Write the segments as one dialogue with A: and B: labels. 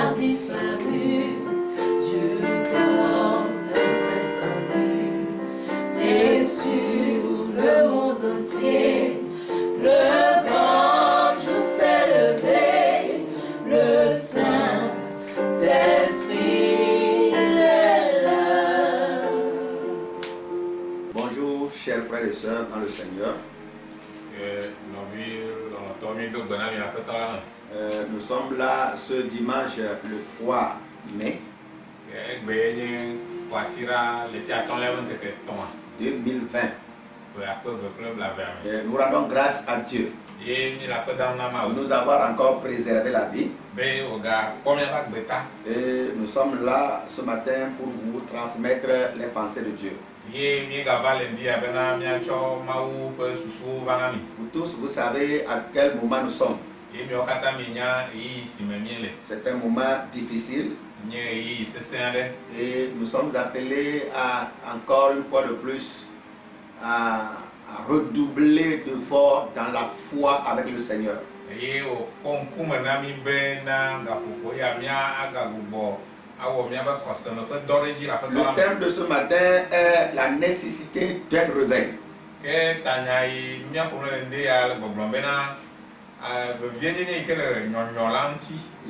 A: a disparu. Je donne le salut. Et sur le monde entier, le grand jour s'est levé. Le Saint-Esprit est là.
B: Bonjour, chers frères et sœurs dans le Seigneur. Nous sommes là ce dimanche le 3 mai 2020. Nous rendons grâce à Dieu de nous avoir encore préservé la vie. Et nous sommes là ce matin pour vous transmettre les pensées de Dieu. Vous tous, vous savez à quel moment nous sommes. C'est un moment difficile. Et nous sommes appelés à, encore une fois de plus, à redoubler d'efforts dans la foi avec le Seigneur. Le thème de ce matin est la nécessité d'un réveil.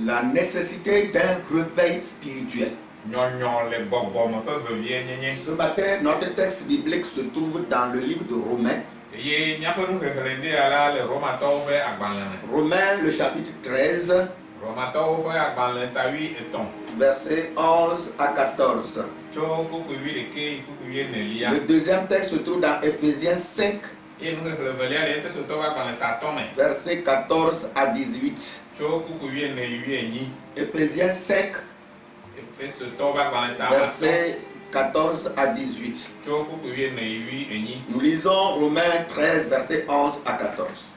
B: La nécessité d'un réveil spirituel. Ce matin, notre texte biblique se trouve dans le livre de Romains. Romains, le chapitre 13, versets 11 à 14. Le deuxième texte se trouve dans Ephésiens 5, versets 14 à 18. Ephésiens 5, versets 14 à 18. Nous lisons Romains 13, versets 11 à 14.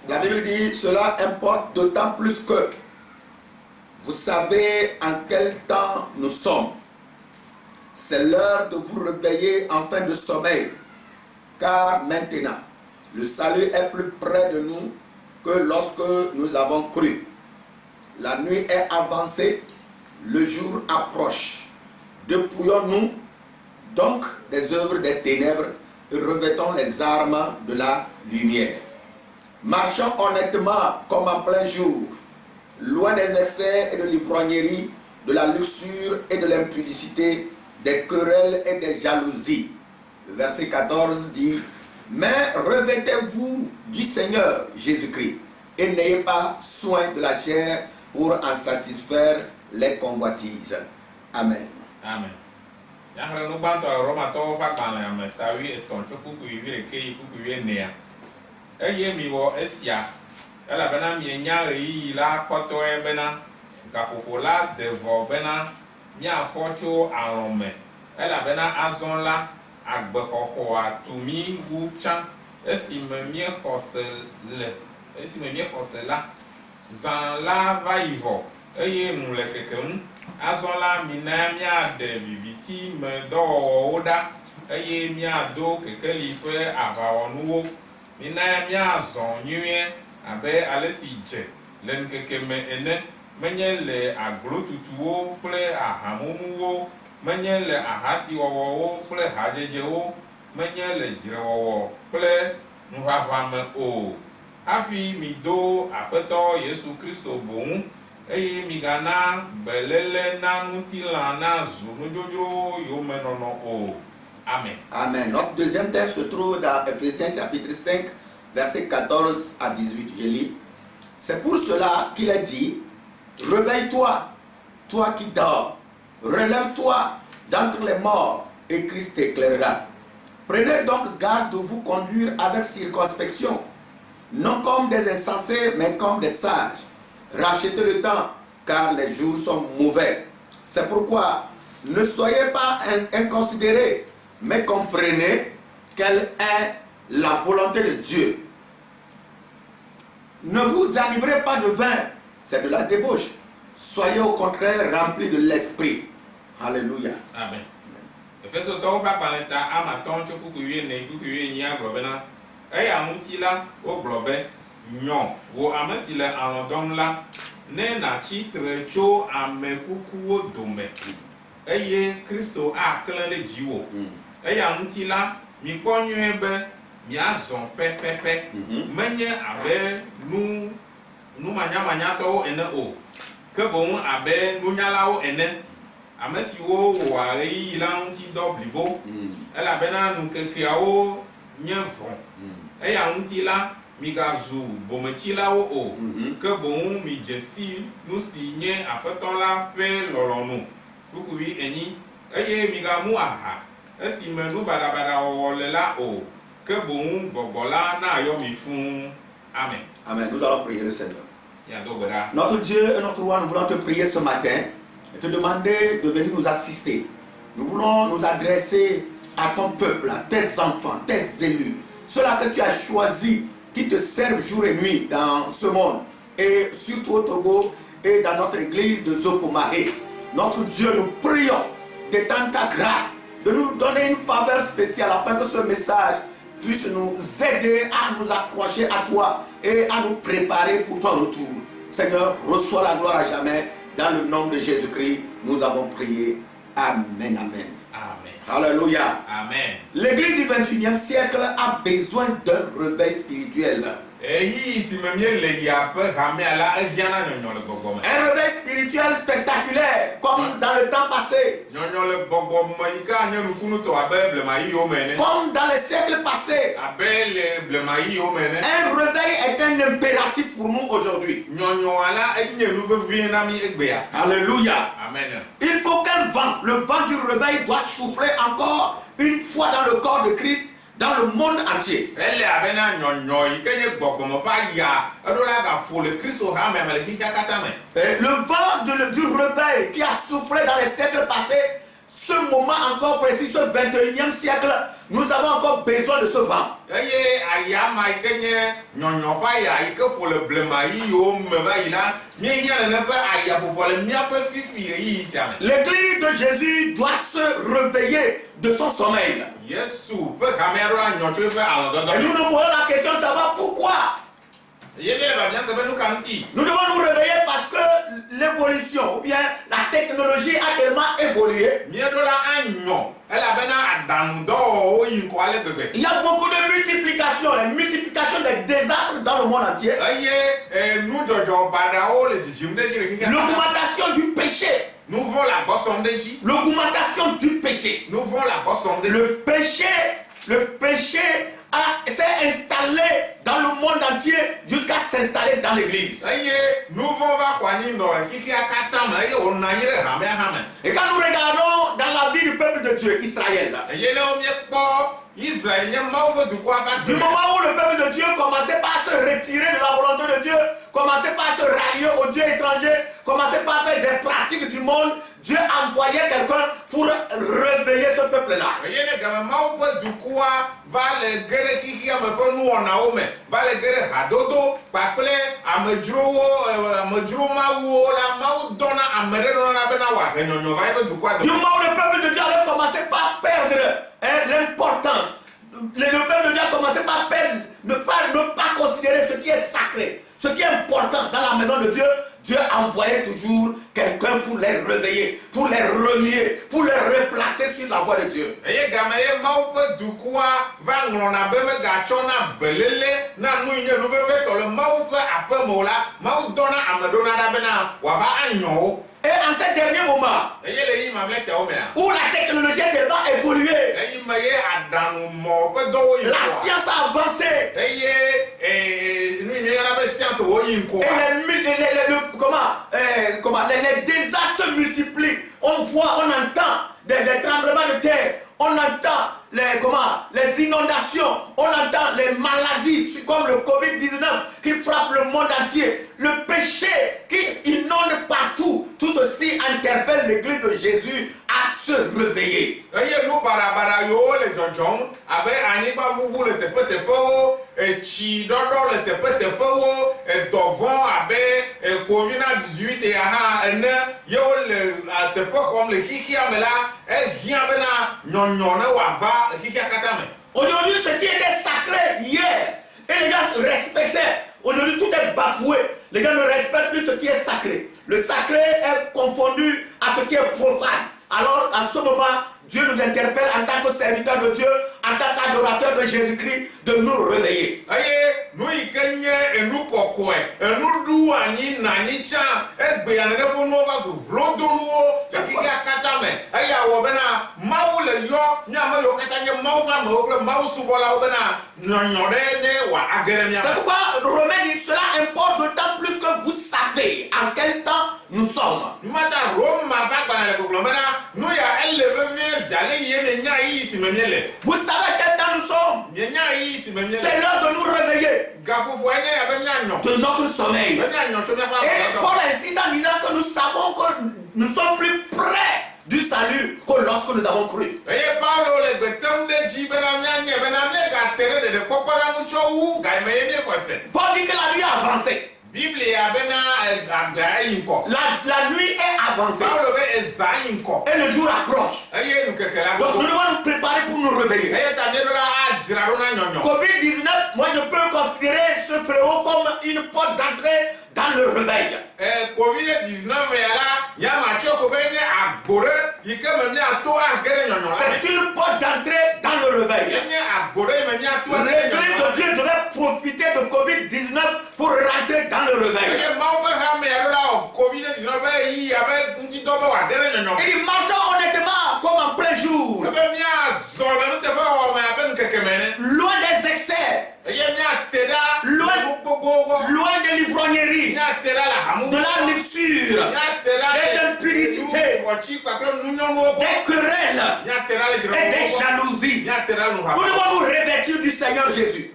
B: La Bible dit, cela importe d'autant plus que vous savez en quel temps nous sommes. C'est l'heure de vous réveiller en fin de sommeil, car maintenant, le salut est plus près de nous que lorsque nous avons cru. La nuit est avancée, le jour approche. Dépouillons-nous donc des œuvres des ténèbres et revêtons les armes de la lumière. Marchons honnêtement comme en plein jour, loin des excès et de l'ivrognerie, de la luxure et de l'impudicité, des querelles et des jalousies. Le verset 14 dit, mais revêtez-vous du Seigneur Jésus-Christ et n'ayez pas soin de la chair pour en satisfaire les convoitises. Amen.
C: Amen. Azola minamia de viviti me do oda eye mia do kekeli pe avawonuwo minamia zon nyue abe alesi je len keke me ene menye le aglotutuwo ple ahamunuwo menye le ahasi wowo ple hajejewo menye le jirewowo ple nuhahame o afi mi do apeto Yesu Kristo bon. Amen.
B: Amen. Notre deuxième texte se trouve dans Ephésiens chapitre 5, versets 14 à 18. Je lis. C'est pour cela qu'il est dit, réveille-toi, toi qui dors, relève-toi d'entre les morts, et Christ t'éclairera. Prenez donc garde de vous conduire avec circonspection, non comme des insensés, mais comme des sages. Rachetez le temps, car les jours sont mauvais. C'est pourquoi ne soyez pas inconsidérés, mais comprenez quelle est la volonté de Dieu. Ne vous enivrez pas de vin, c'est de la débauche. Soyez au contraire remplis de l'esprit. Alléluia.
C: Amen. Efeso to ba paleta amaton chokukuye ne kukuye nya globena. Eya mutila o globe. nyɔ wo ame si le alɔ dɔm la ne natsitre tso ame kukuwo dome eye Kristo aklẽ ɖe dziwò eya ŋuti la mikpɔ nyuie be miazɔ pɛpɛpɛ menye abe nu manyamanyatɔwo ene o ke boŋ abe nunyalawo ene ame siwo wɔa ɣeyiɣi la ŋuti dɔ blibo elabena nukekeawo nye vɔ eya ŋuti la migazu bometsilawo o ke boŋ midze si nu si nye aƒetɔ la ƒe lɔlɔnu ɖukui enyi eye migamu aha esime nu baɖabaɖa wɔwɔ le la o ke boŋ gbɔgbɔ la nayɔ mi fũu. Amen.
B: Amen. Nous allons prier le Seigneur.
C: Miado gbe ɖa.
B: Notre Dieu et notre roi, nous voulons te prier ce matin et te demander de venir nous assister. Nous voulons nous adresser à ton peuple, à tes enfants, tes élus, ceux-là que tu as choisis, qui te servent jour et nuit dans ce monde, et surtout au Togo et dans notre église de Zopomahé. Notre Dieu, nous prions d'étendre ta grâce, de nous donner une faveur spéciale afin que ce message puisse nous aider à nous accrocher à toi et à nous préparer pour ton retour. Seigneur, reçois la gloire à jamais. Dans le nom de Jésus-Christ, nous avons prié. Amen, amen.
C: Amen.
B: Alléluia.
C: Amen.
B: L'église du 21e siècle a besoin d'un réveil spirituel.
C: Eyi si me mie le yaƒe hamea la ehiana nyɔnyɔ le gbɔgbɔ me.
B: Un réveil spirituel spectaculaire, comme dans le temps passé.
C: Nyɔnyɔ le gbɔgbɔ me yi ke anye nukunutɔ abe blemayiwo me ene.
B: Comme dans les siècles passés.
C: Abe le blemayiwo me ene.
B: Un réveil est un impératif pour nous aujourd'hui.
C: Nyɔnyɔa la enye nu vevie na mi egbea.
B: Alléluia.
C: Amen.
B: Il faut qu'un vent, le vent du réveil doit souffler encore une fois dans le corps de Christ, dans le monde entier.
C: Ele abena nyɔnyɔ yi ke nye gbɔgbɔme ƒe aya eɖo la gaƒo le Kristo hame me le xixia katã me.
B: Le vent du réveil qui a soufflé dans les siècles passés, ce moment encore précis, ce 21e siècle, nous avons encore besoin de ce vent.
C: Eye ayama yi ke nye nyɔnyɔ ƒe aya yi ke ƒo le blemayiwo me va yi la míehia nene ƒe ayaƒoƒo le míaƒe fifi ɣeyiɣi sia me.
B: L'église de Jésus doit se réveiller de son sommeil.
C: Yesu ƒe hamea ɖo la nyɔ tso eƒe alɔdɔdɔ
B: Et
C: me.
B: nous nous posons la question de savoir pourquoi.
C: Ye mi le babia se be nu ka ŋuti.
B: Nous devons nous réveiller parce que l'évolution ou bien la technologie a tellement évolué.
C: Míeɖo la anyɔ elabena aɖaŋudɔwɔwɔwo yi ŋkɔ ale gbegbe.
B: Il y a beaucoup de multiplication, la multiplication des désastres dans le monde entier.
C: Eye nudzɔdzɔ baɖawo le dzidzim ɖe dzi le xixia katã.
B: L'augmentation du péché.
C: Nu vɔ̃ le agbɔsɔm ɖe dzi.
B: L'augmentation du péché.
C: Nu vɔ̃ le agbɔsɔm ɖe dzi.
B: Le péché s'est installé dans le monde entier jusqu'à s'installer dans l'église.
C: Eye nu vɔ̃ va xɔ anyi nɔ le xixia katã me eye wònɔ anyi ɖe hamea hã me.
B: Et quand nous regardons dans la vie du peuple de Dieu, Israël,
C: Eye ne wo míekpɔ Israël nye Mawu ƒe dukɔa ƒe
B: du
C: agbe.
B: moment où le peuple de Dieu commençait par se retirer de la volonté de Dieu, commençait par se rallier aux dieux étrangers, commençait par faire des pratiques du monde, Dieu envoyait quelqu'un pour réveiller ce peuple-là.
C: Eye ne game Mawu ƒe dukɔa va le ge ɖe xixia me ƒe nuwɔnawo me, va le ge ɖe hadodo kpakple amedzro mawuwo la, Mawu dɔna ame ɖe nɔna bena wòahe nyɔnyɔ va eƒe dukɔa
B: Du
C: dome.
B: moment où le peuple de Dieu avait commencé par perdre l'importance, le peuple de Dieu a commencé par perdre, ne pas considérer ce qui est sacré, ce qui est important dans la maison de Dieu. Dieu envoyait toujours quelqu'un pour les réveiller, pour les remuer, pour les replacer sur la voie de Dieu.
C: Eye game ye Mawu ƒe dukɔa va ŋlɔna be megatsɔna belele na nu yi nye nu vevetɔ le Mawu ƒe aƒe me o la, Mawu dɔna ame ɖona ɖa bena wòava anyɔ wo.
B: Et en ces derniers moments,
C: Eye le yi mamlɛ siawo mea,
B: où la technologie est tellement évoluée,
C: eyi me ye aɖaŋumɔ ƒe dɔwo yi
B: la
C: ŋkɔa.
B: science a avancé,
C: Eye nu yi míeyɔna be science wo yi
B: et
C: ŋkɔa.
B: les désastres se multiplient. On voit, on entend des tremblements de terre, on entend les inondations, on entend les maladies comme le Covid-19 qui frappe le monde entier, le péché qui inonde partout. Tout ceci interpelle l'église de Jésus à se réveiller.
C: Eye nu baɖabaɖa yiwo le dzɔdzɔm abe anyigba ʋuʋu le teƒeteƒewo, etsi ɖɔɖɔ le teƒeteƒewo, edɔvɔ̃ abe COVID-19 hã ene yewo le teƒe xɔm le xixia me la, ehiã bena nyɔnyɔ ne wòava xixia katã me.
B: Aujourd'hui, ce qui était sacré hier, et les gens respectaient, Aujourd'hui, tout est bafoué. Les gens ne respectent plus ce qui est sacré. Le sacré est confondu à ce qui est profane. Alors, en ce moment, Dieu nous interpelle en tant que serviteurs de Dieu, en tant qu'adorateurs de Jésus-Christ, de nous réveiller.
C: Nous y gagnons et nous coquons. Et nous douons à ni nani chan. Et bien, nous avons vlon de nous. C'est qui a katame. Et ya wabena maou le yo. Nyama yo katanye maou fam. Maou soubola wabena. Nyonyore wa ageremia.
B: C'est pourquoi Romain dit cela importe d'autant plus que vous savez en quel temps nous sommes.
C: Mata Rome ma ba ba le problème nous ya élevé zalé yene nya yi si memele.
B: Vous savez quel temps nous sommes.
C: Nya yi si memele.
B: C'est l'heure de nous réveiller
C: de
B: notre sommeil. Et Paul insiste en disant que nous savons que nous sommes plus près du salut que lorsque nous avons cru. Paul dit que la nuit a avancé. La nuit est avancée. Et le jour approche. Donc nous devons nous préparer pour nous réveiller. Covid-19, moi je peux considérer ce fléau comme une porte d'entrée dans le réveil. C'est une porte d'entrée dans le réveil. L'Église de Dieu devait profiter de Covid-19 pour rentrer dans le réveil. Il dit marchons honnêtement comme en plein jour. Loin des excès. Loin de l'ivrognerie, de la luxure, des impudicités, des querelles et des jalousies. Nous devons nous revêtir du Seigneur Jésus.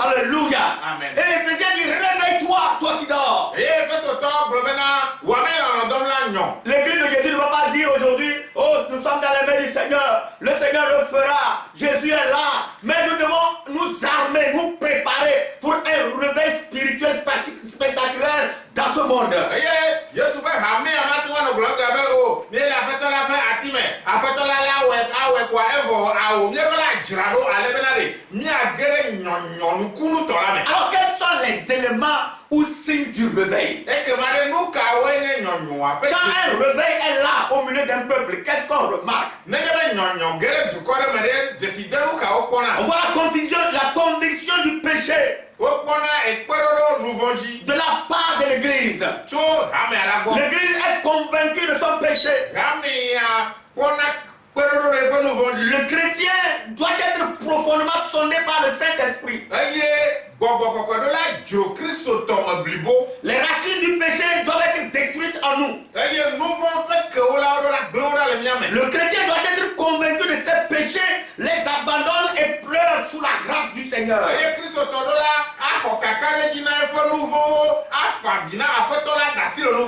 B: Alléluia. Et Éphésiens dit réveille-toi, toi qui dors. L'église de Jésus ne va pas dire aujourd'hui, oh nous sommes dans les mains du Seigneur, le Seigneur le fera, Jésus est là. Mais nous devons nous armer, nous préparer pour un réveil spirituel spectaculaire dans ce monde. Alors quels sont les éléments ou signes du réveil? Quand un réveil est là au milieu d'un peuple, qu'est-ce qu'on remarque? On voit la conviction du péché de la part de l'Église. L'Église est convaincue de son péché. Le chrétien doit être profondément sondé par le Saint-Esprit. Les racines du péché doivent être détruites en nous. Le chrétien doit être convaincu de ses péchés, les abandonne et pleure sous la grâce du Seigneur.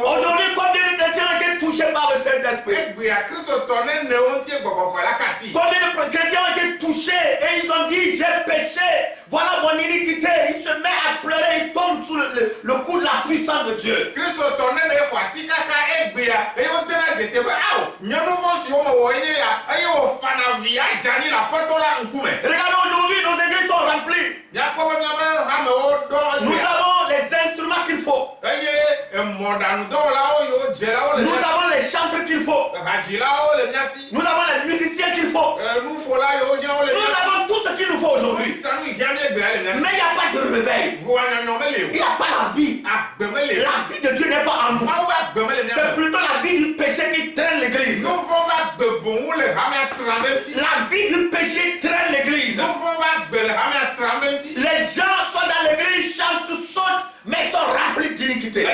B: Aujourd'hui, combien de chrétiens ont été touchés par le Saint-Esprit? Combien de chrétiens ont été touchés et ils ont dit j'ai péché, voilà mon iniquité. Il se met à pleurer, il tombe sous le coup de la puissance de Dieu. Regardez aujourd'hui, nos églises sont remplies. Nous avons les instruments qu'il faut. Nous avons les chantres qu'il faut. Nous avons les musiciens qu'il faut. Nous avons tout ce qu'il nous faut aujourd'hui. Mais il n'y a pas de réveil. Il n'y a pas la vie. La vie de Dieu n'est pas en nous. C'est plutôt la vie du péché qui traîne l'église. La vie du péché traîne l'église. Les gens sont dans l'église, chantent, sautent, mais sont remplis d'iniquité. Il n'y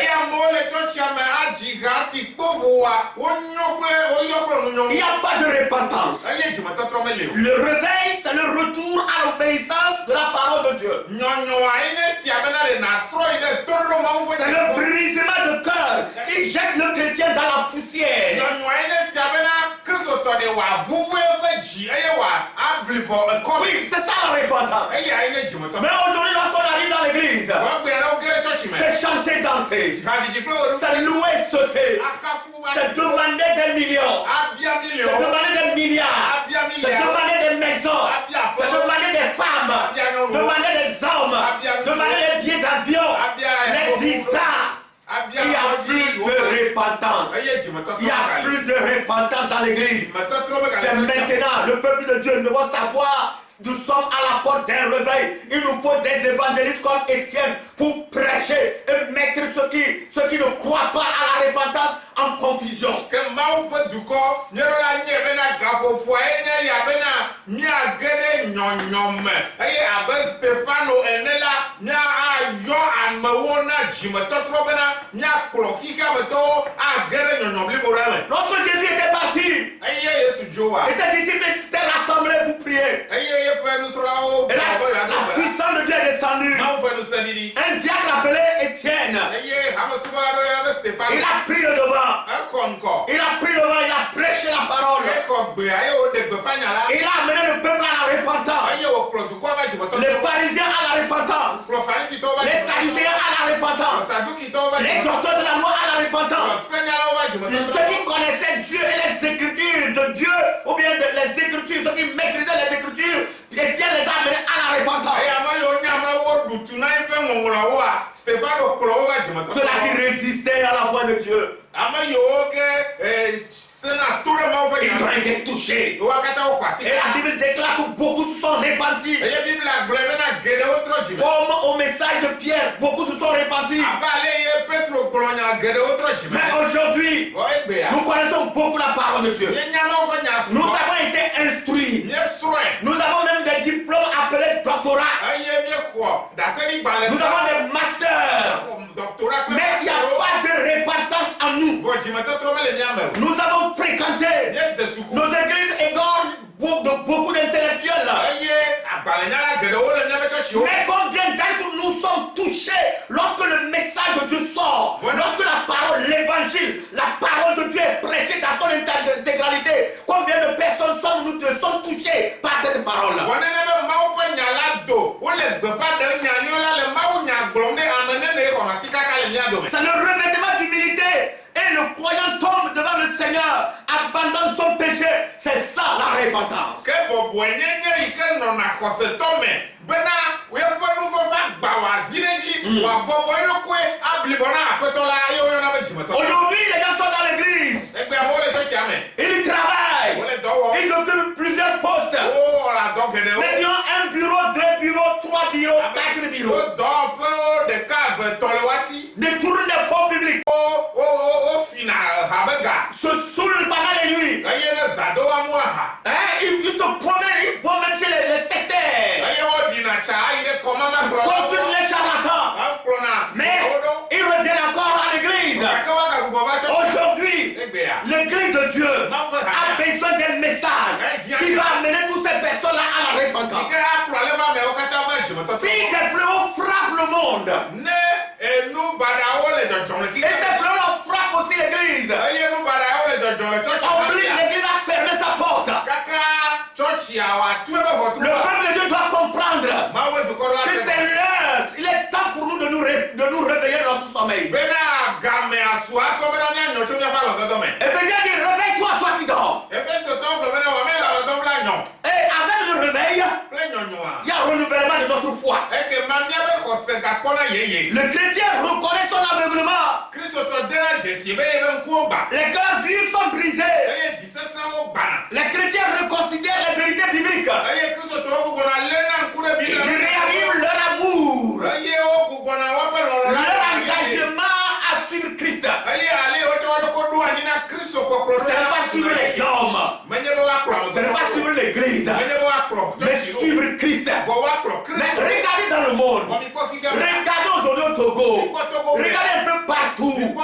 B: a pas de repentance. Le réveil, c'est le retour à l'obéissance de la parole de Dieu. C'est le brisement de cœur qui jette le chrétien dans la poussière. Oui, c'est ça la repentance. Mais aujourd'hui, lorsqu'on arrive dans l'église, c'est chanter, danser, c'est louer, sauter, c'est demander des millions, c'est demander des milliards, c'est demander des maisons, c'est demander des femmes, demander des hommes, Il n'y a plus de repentance dans l'église. C'est maintenant, le peuple de Dieu doit savoir. Nous sommes à la porte d'un réveil. Il nous faut des évangélistes comme Étienne pour prêcher et mettre ceux qui ne croient pas à la repentance en confusion. Lorsque Jésus était parti, et ses disciples étaient rassemblés pour prier, et la puissance de Dieu est descendue. Un diacre appelé Étienne, il a pris le devant. Il a pris le devant, il a prêché la parole. Il a amené le peuple à la repentance. Les pharisiens à la repentance. Les sadducéens à la repentance. Les docteurs de la loi à la repentance. Ceux qui connaissaient Dieu et les écritures de Dieu, ou bien les écritures, ceux qui maîtrisaient les écritures, Étienne les a amenés à la repentance. Ceux-là qui résistaient à la voix de Dieu, ils ont été touchés. Et la Bible déclare que beaucoup se sont repentis. Comme au message de Pierre, beaucoup se sont repentis. Mais aujourd'hui, nous connaissons beaucoup la parole de Dieu. Nous avons été instruits. Nous avons même des diplômes appelés doctorats. Nous avons des masters. Mais il n'y a pas de repentance en nous. Nous avons fréquenté nos églises égorgent beaucoup d'intellectuels. Mais combien d'entre nous sommes touchés lorsque le message de Dieu sort, lorsque la parole, l'évangile, la parole de Dieu est prêchée dans son intégralité? Combien de personnes sont touchées par cette parole? C'est le revêtement d'humilité. Et le croyant tombe devant le Seigneur, abandonne son péché. C'est ça la repentance. Aujourd'hui, les gens sont dans l'église. Ils travaillent. Ils occupent plusieurs postes. Mais ils ont un bureau, 2 bureaux, 3 bureaux, 4 bureaux. Détournent des fonds publics. Se saoulent pendant les nuits. Ils se promènent, ils vont même chez les sectaires. Consultent les charlatans. Mais ils reviennent encore à l'église. Aujourd'hui, l'église de Dieu a besoin d'un message qui va amener toutes ces personnes-là à la repentance. Si des fléaux frappent le monde, et ces fléaux frappent aussi l'église, oblige l'église à fermer sa porte. Le peuple de Dieu doit comprendre que c'est l'heure, il est temps pour nous de nous réveiller dans notre sommeil. Éphésiens dit, réveille-toi, toi qui dors. Et avec le réveil, il y a un renouvellement de notre foi. Le chrétien reconnaît son aveuglement. Les cœurs durs sont brisés. Les chrétiens reconsidèrent les vérités bibliques. Ils réaniment leur amour, leur engagement à suivre Christ. Ce n'est pas suivre les hommes, ce n'est pas suivre l'église, mais suivre Christ. Mais regardez dans le monde, regardez aujourd'hui au Togo, regardez un peu partout. Les gars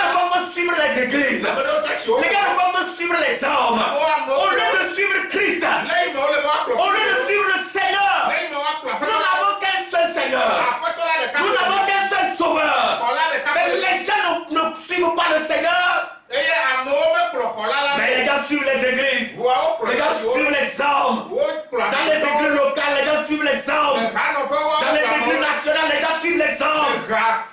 B: ne vont pas suivre les églises, les gars ne vont pas suivre les hommes. Au lieu de suivre Christ, au lieu de suivre le Seigneur, nous n'avons qu'un seul Seigneur, nous n'avons qu'un seul Sauveur. Mais les gens ne suivent pas le Seigneur. Mais les gens suivent les églises, les gens suivent les hommes. Dans les églises locales, les gens suivent les hommes. Dans les églises nationales, les gens suivent les hommes.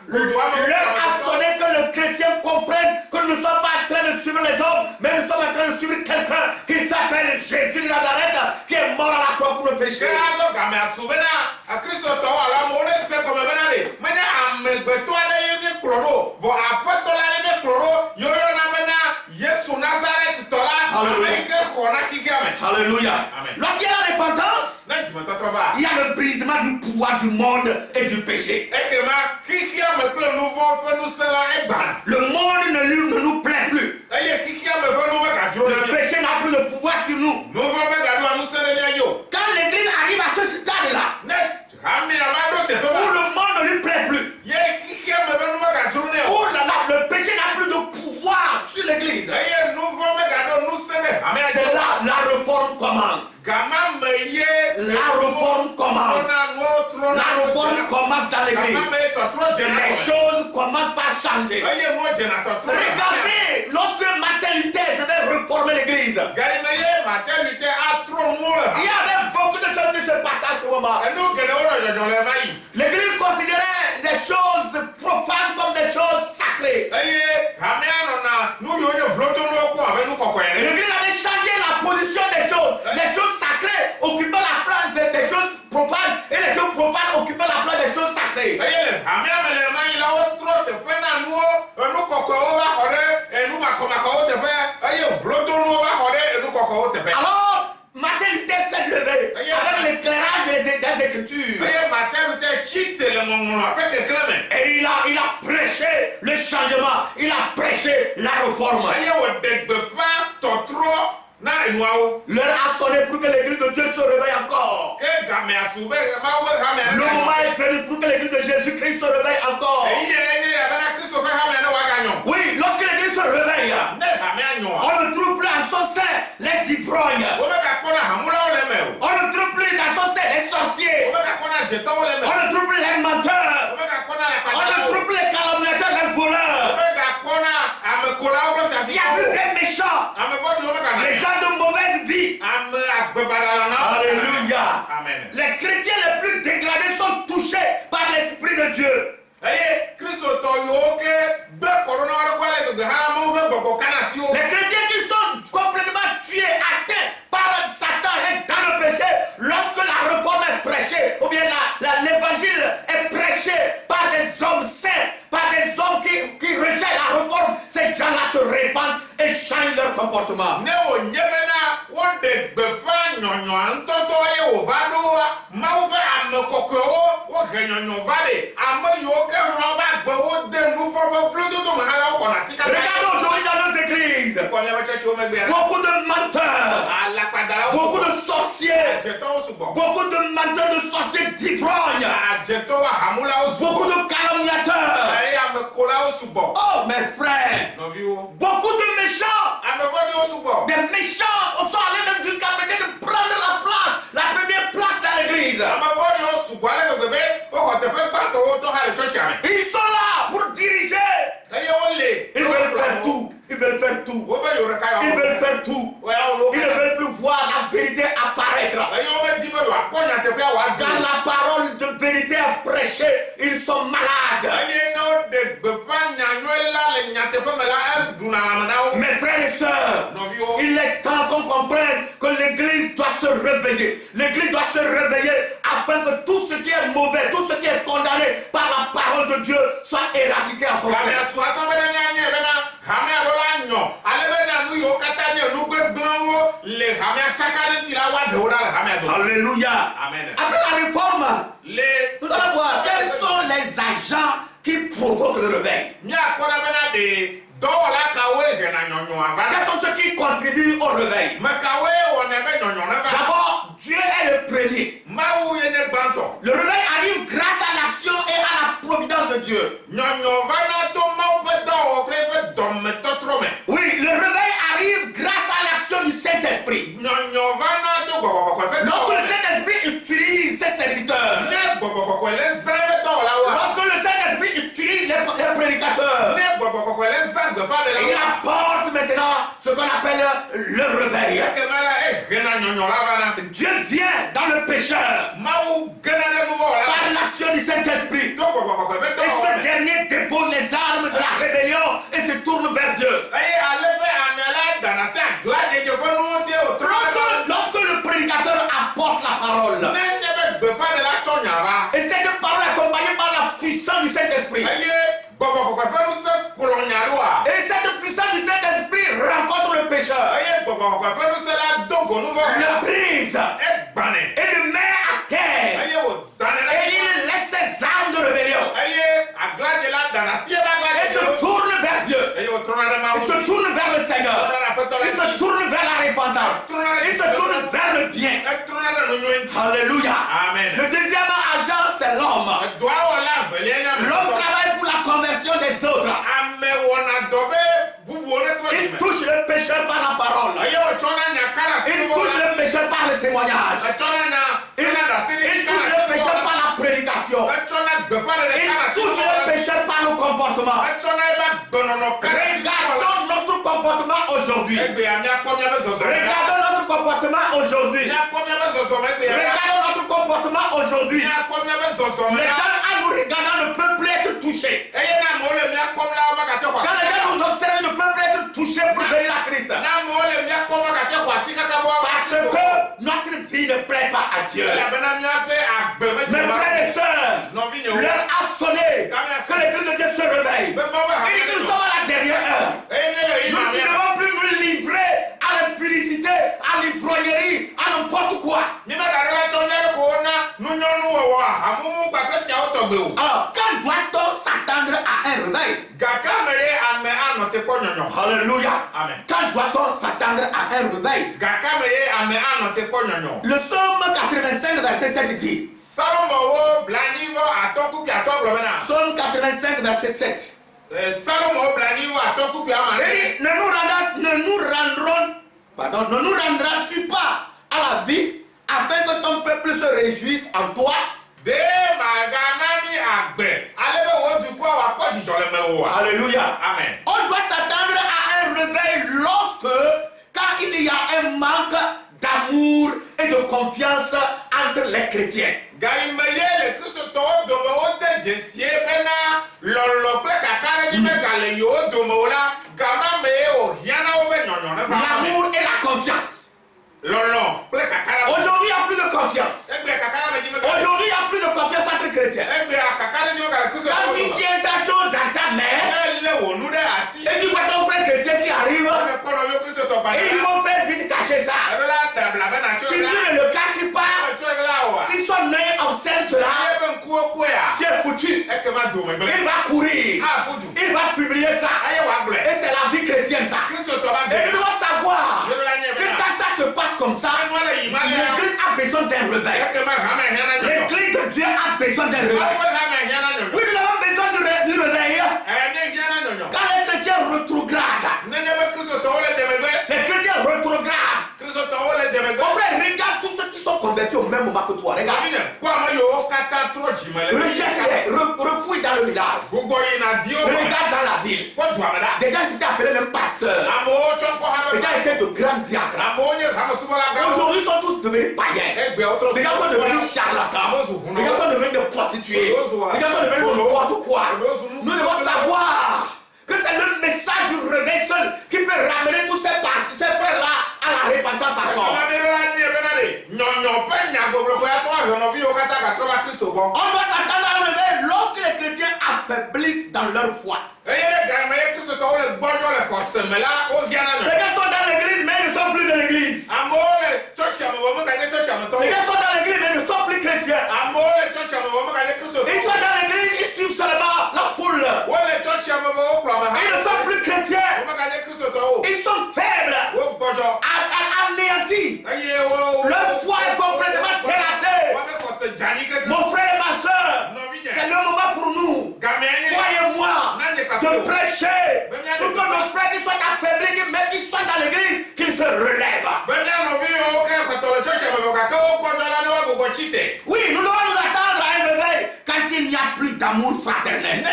B: L'heure a sonné que le chrétien comprenne que nous ne sommes pas en train de suivre les hommes, mais nous sommes en train de suivre quelqu'un qui s'appelle Jésus de Nazareth, qui est mort à la croix pour nos péchés. Alléluia.
C: Amen.
B: Lorsqu'il y a la repentance, il y a le brisement du pouvoir du monde et du péché. Le monde ne nous plaît plus. Le péché n'a plus de pouvoir sur nous. Quand l'église arrive à ce stade-là, où le monde ne lui plaît plus, où le péché n'a plus de pouvoir sur l'église, c'est là la réforme commence. La réforme commence. La réforme commence dans l'église. Les choses commencent par changer. Regardez, lorsque Martin Luther devait réformer l'église, il y avait beaucoup de choses qui se passaient à ce moment. L'église considérait des choses profanes comme des choses sacrées. L'église avait changé la position des choses. Les choses sacrées occupaient la place des choses profanes et les choses profanes occupaient la place des choses sacrées. Alors, Martin Luther s'est levé avec l'éclairage des Écritures. Et il a prêché le changement, il a prêché la réforme. L'heure a sonné pour que l'église de Dieu se réveille encore. Le moment est venu pour que l'église de Jésus-Christ se réveille encore. Oui, lorsque l'église se réveille, on ne trouve plus en son sein les ivrognes. On ne trouve plus dans son sein les sorciers. On ne trouve plus les menteurs. On ne trouve plus les calomniateurs, les voleurs. Il n'y a plus des méchants. Les gens de mauvaise vie. Alléluia.
C: Amen.
B: Les chrétiens les plus dégradés sont touchés par l'Esprit de Dieu. Les chrétiens qui sont complètement tués, atteints par Satan et dans le péché, lorsque la réforme est prêchée, ou bien l'évangile est prêché par des hommes saints, par des hommes qui rejettent la réforme, ces gens-là se répandent et changent leur comportement. Regardez aujourd'hui dans nos églises, beaucoup de menteurs, beaucoup de sorciers, beaucoup de menteurs, de sorciers d'ivrognes, beaucoup de calomniateurs. Oh mes frères, beaucoup de méchants, des méchants sont allés même jusqu'à peut-être prendre la première place dans l'église. Ils sont là pour diriger. Ils veulent faire tout. Ils veulent faire tout. Ils veulent faire tout. Ils ne veulent plus voir la vérité apparaître. Quand la parole de vérité est prêchée, ils sont malades. Mes frères et sœurs, il est temps qu'on comprenne que l'église doit se réveiller. L'église doit se réveiller afin que tout ce qui est mauvais, tout ce qui est condamné par la parole de Dieu soit éradiqué à son sein. Alléluia.
C: Amen.
B: Après la réforme, nous allons voir quels sont les agents qui provoquent le réveil. Quels sont ceux qui contribuent au réveil? D'abord, Dieu est le premier. Le réveil arrive grâce à l'action et à la providence de Dieu. Oui, le réveil arrive grâce à l'action du Saint-Esprit. Lorsque le Saint-Esprit utilise ses serviteurs, lorsque le Saint-Esprit utilise les prédicateurs, il apporte maintenant ce qu'on appelle le réveil. Dieu vient dans le pécheur par l'action du Saint-Esprit. Et ce dernier dépose les armes de la rébellion et se tourne vers Dieu. Lorsque le prédicateur apporte la parole, et cette parole est accompagnée par la puissance du Saint-Esprit, et cette puissance du Saint-Esprit rencontre le pécheur, le brise et le met à terre. Et il laisse ses armes de rébellion. Et se tourne vers Dieu. Il se tourne vers le Seigneur. Il se tourne vers la repentance. Il se tourne vers le bien. Alléluia.
C: Amen.
B: Le deuxième agent, c'est l'homme. L'homme travaille pour la conversion des autres. Il touche le pécheur par la parole. Il touche le pécheur par le témoignage. Il touche le pécheur par la prédication. Il touche le pécheur par le comportement. Regardons notre comportement aujourd'hui. Regardons notre comportement aujourd'hui. Regardons notre comportement aujourd'hui. Les gens en nous regardant ne peuvent plus être touchés. Quand les gens nous observent, ne peuvent plus être touchés pour venir à Christ. Parce que notre vie ne plaît pas à Dieu. Mes frères et sœurs, l'heure a sonné que l'Église de Dieu se réveille. Et nous sommes à la dernière heure. Nous ne devons plus nous livrer à l'impudicité, à l'ivrognerie, à n'importe quoi. Alors, quand doit-on s'attendre à un réveil? Alléluia.
C: Amen.
B: Quand doit-on s'attendre à un réveil? Le psaume 85, verset 7 dit. Psaume 85, verset 7. Et ne nous rendras-tu pas à la vie afin que ton peuple se réjouisse en toi? Alléluia.
C: Amen.
B: On doit s'attendre à un réveil quand il y a un manque d'amour et de confiance entre les chrétiens. L'amour et la confiance. Aujourd'hui, il n'y a plus de confiance. Aujourd'hui, il n'y a plus de confiance entre chrétiens. Quand tu tiens ta chose dans ta main, et tu vois ton frère chrétien qui arrive, et il faut faire vite cacher ça. Si tu ne le caches pas, si son œil observe cela, tu es foutu. Il va courir. Il va publier ça. Et c'est la vie chrétienne ça. Et tu dois savoir que quand ça se passe comme ça, l'Église a besoin d'un réveil. L'Église de Dieu a besoin d'un réveil. Oui, nous avons besoin du réveil. Quand les chrétiens rétrogradent, les chrétiens rétrogradent. Mon frère, regarde tous ceux qui sont convertis au même moment que toi. Regarde. Recherche-les, refouille dans le village. Regarde dans la ville. Des gens s'étaient appelés même pasteurs. Des gens étaient de grands diacres. Aujourd'hui, ils sont tous devenus païens. Les gens sont devenus charlatans. Les gens sont devenus de prostituées. Les gens sont devenus de n'importe quoi. Nous devons savoir que c'est le message du réveil seul qui peut ramener tous ces partis, ces frères-là à la repentance encore. On doit s'attendre à un réveil lorsque les chrétiens affaiblissent dans leur foi. Les gens sont dans l'église mais ils ne sont plus de l'église. Les gens sont dans l'église mais ils ne sont plus chrétiens. Ils sont dans l'église, ils suivent seulement la foule. Ils ne sont plus chrétiens. Ils sont faibles, anéantis. Leur foi est complètement terrassée. Mon frère et ma soeur, c'est le moment pour nous, toi et moi, de prêcher pour que nos frères qui sont affaiblis, mais qui sont dans l'église, qu'ils se relèvent. Oui, nous devons nous attendre à un réveil quand il n'y a plus d'amour fraternel.